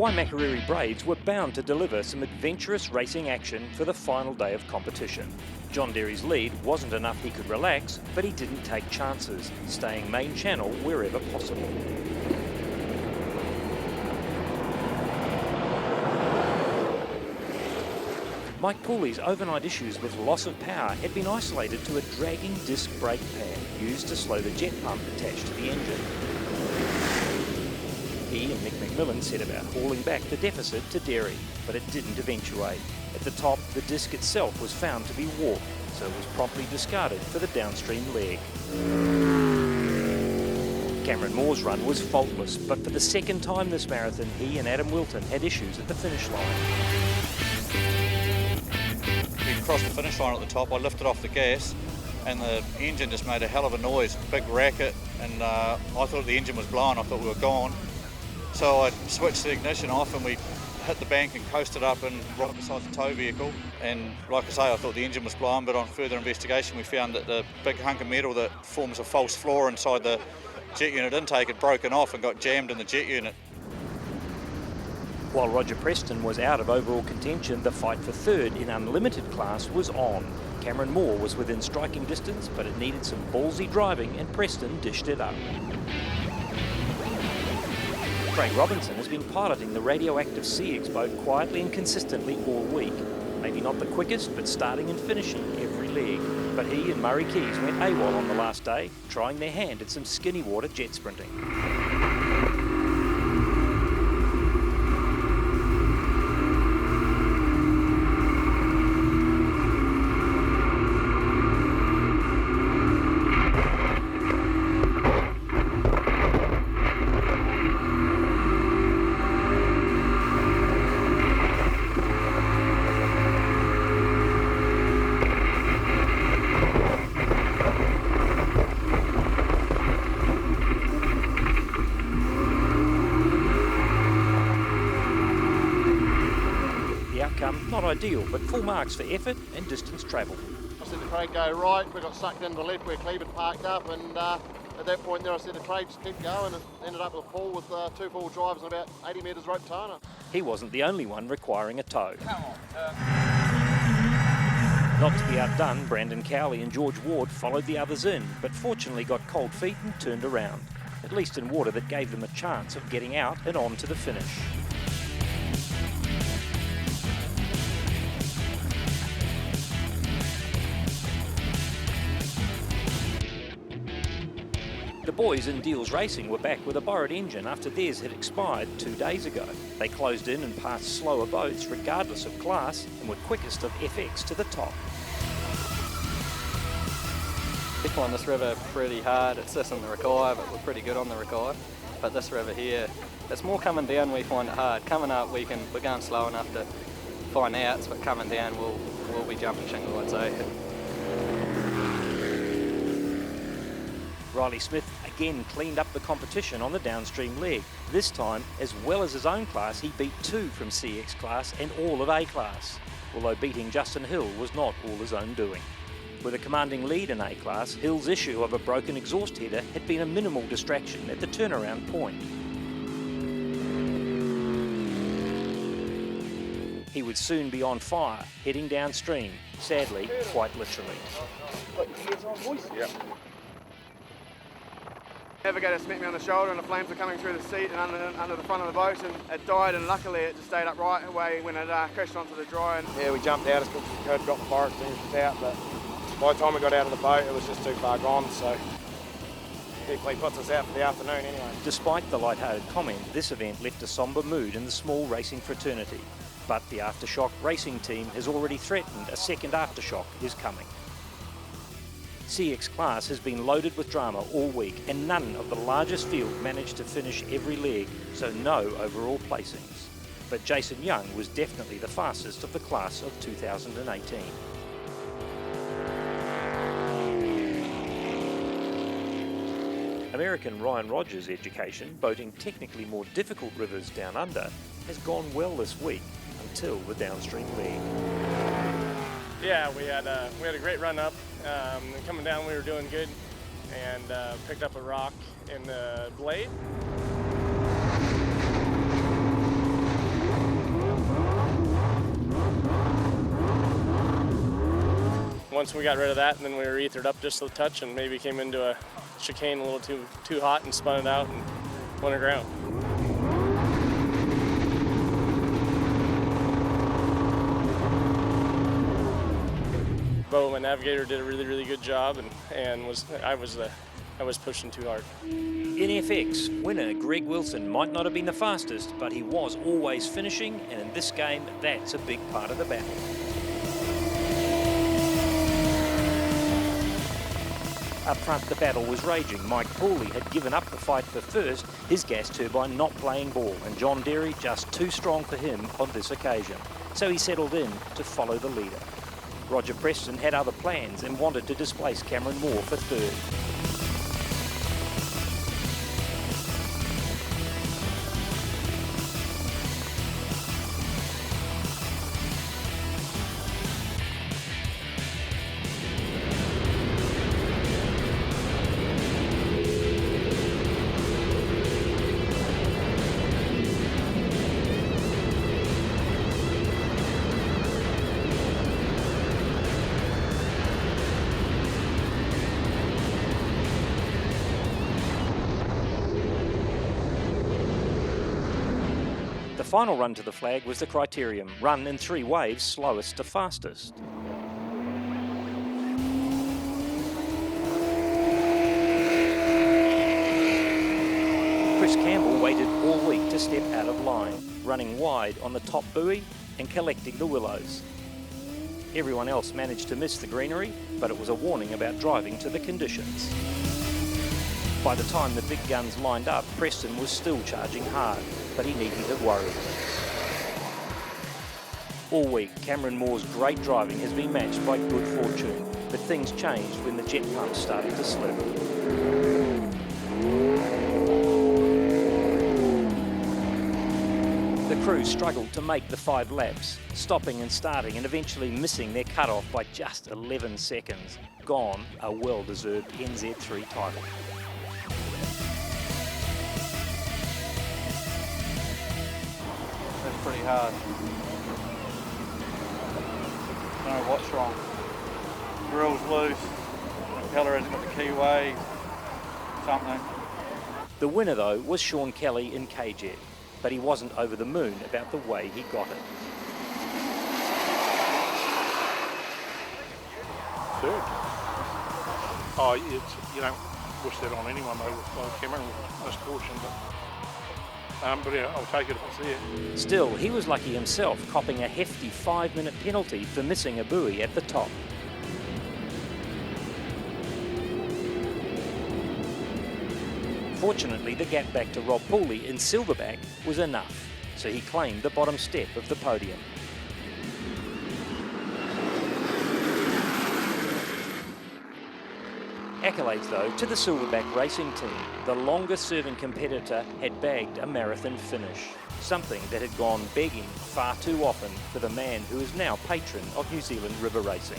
Waimakariri Braves were bound to deliver some adventurous racing action for the final day of competition. John Derry's lead wasn't enough he could relax, but he didn't take chances, staying main channel wherever possible. Mike Pooley's overnight issues with loss of power had been isolated to a dragging disc brake pad used to slow the jet pump attached to the engine. He and Nick McMillan set about hauling back the deficit to Derry, but it didn't eventuate. At the top, the disc itself was found to be warped, so it was promptly discarded for the downstream leg. Cameron Moore's run was faultless, but for the second time this marathon, he and Adam Wilton had issues at the finish line. We crossed the finish line at the top. I lifted off the gas and the engine just made a hell of a noise, big racket, and I thought the engine was blown. I thought we were gone. So I switched the ignition off and we hit the bank and coasted up and right beside the tow vehicle. And like I say, I thought the engine was blown, but on further investigation we found that the big hunk of metal that forms a false floor inside the jet unit intake had broken off and got jammed in the jet unit. While Roger Preston was out of overall contention, the fight for third in unlimited class was on. Cameron Moore was within striking distance, but it needed some ballsy driving and Preston dished it up. Craig Robinson has been piloting the radioactive CX boat quietly and consistently all week. Maybe not the quickest, but starting and finishing every leg. But he and Murray Keys went AWOL on the last day, trying their hand at some skinny water jet sprinting. Not ideal, but full marks for effort and distance travelled. I said to Craig, go right. We got sucked into the left where Cleve had parked up, and at that point there I said to Craig, just keep going, and ended up with a pool with two full drivers and about 80 metres rope toner. He wasn't the only one requiring a tow. Come on. Not to be outdone, Brandon Cowley and George Ward followed the others in, but fortunately got cold feet and turned around, at least in water that gave them a chance of getting out and on to the finish. The boys in Deals Racing were back with a borrowed engine after theirs had expired 2 days ago. They closed in and passed slower boats regardless of class and were quickest of FX to the top. We find this river pretty hard. It's just on the Rakai, but we're pretty good on the Rakai. But this river here, it's more coming down we find it hard. Coming up we're going slow enough to find outs, but coming down we'll be jumping shingle, I'd say. Riley Smith again cleaned up the competition on the downstream leg. This time, as well as his own class, he beat 2 from CX class and all of A class, although beating Justin Hill was not all his own doing. With a commanding lead in A class, Hill's issue of a broken exhaust header had been a minimal distraction at the turnaround point. He would soon be on fire, heading downstream, sadly, quite literally. Yeah. Navigator smacked me on the shoulder and the flames were coming through the seat and under the front of the boat, and it died, and luckily it just stayed upright away when it crashed onto the dry. And yeah, we jumped out as quick as we could, got the fire extinguishers out, but by the time we got out of the boat it was just too far gone, so quickly puts us out for the afternoon anyway. Despite the light-hearted comment, this event left a sombre mood in the small racing fraternity. But the Aftershock racing team has already threatened a second Aftershock is coming. CX class has been loaded with drama all week, and none of the largest field managed to finish every leg, so no overall placings. But Jason Young was definitely the fastest of the class of 2018. American Ryan Rogers' education, boating technically more difficult rivers down under, has gone well this week until the downstream leg. Yeah, we had a great run up. Coming down, we were doing good, and picked up a rock in the blade. once we got rid of that, and then we were ethered up just a touch and maybe came into a chicane a little too hot and spun it out and went aground. Bo, my navigator, did a really good job, and I was pushing too hard. In FX, winner Greg Wilson might not have been the fastest, but he was always finishing, and in this game, that's a big part of the battle. Up front, the battle was raging. Mike Pooley had given up the fight for first, his gas turbine not playing ball, and John Derry just too strong for him on this occasion. So he settled in to follow the leader. Roger Preston had other plans and wanted to displace Cameron Moore for third. The final run to the flag was the criterium, run in 3 waves, slowest to fastest. Chris Campbell waited all week to step out of line, running wide on the top buoy and collecting the willows. Everyone else managed to miss the greenery, but it was a warning about driving to the conditions. By the time the big guns lined up, Preston was still charging hard, but he needn't have worried. All week, Cameron Moore's great driving has been matched by good fortune, but things changed when the jet pumps started to slip. The crew struggled to make the 5 laps, stopping and starting and eventually missing their cut-off by just 11 seconds. Gone a well-deserved NZ3 title. That's pretty hard. Don't know what's wrong. Grill's loose, the propeller hasn't got the keyway, something. The winner, though, was Sean Kelly in KJet, but he wasn't over the moon about the way he got it. Third. Oh, it's, you know, wish that on anyone though with Cameron with misfortune, but yeah, I'll take it if it's there. Still, he was lucky himself, copping a hefty 5-minute penalty for missing a buoy at the top. Fortunately, the gap back to Rob Pooley in Silverback was enough, so he claimed the bottom step of the podium. Accolades, though, to the Silverback racing team. The longest-serving competitor had bagged a marathon finish, something that had gone begging far too often for the man who is now patron of New Zealand river racing.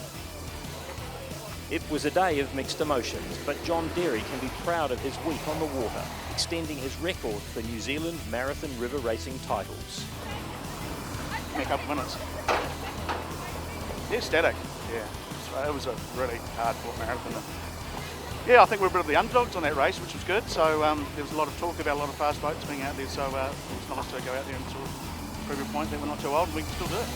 It was a day of mixed emotions, but John Derry can be proud of his week on the water, extending his record for New Zealand marathon river racing titles. A couple of minutes. Yeah, static. Yeah, so it was a really hard-fought marathon. Yeah, I think we're a bit of the underdogs on that race, which was good. So there was a lot of talk about a lot of fast boats being out there. So it was nice to go out there and sort of prove a point that we're not too old and we can still do it.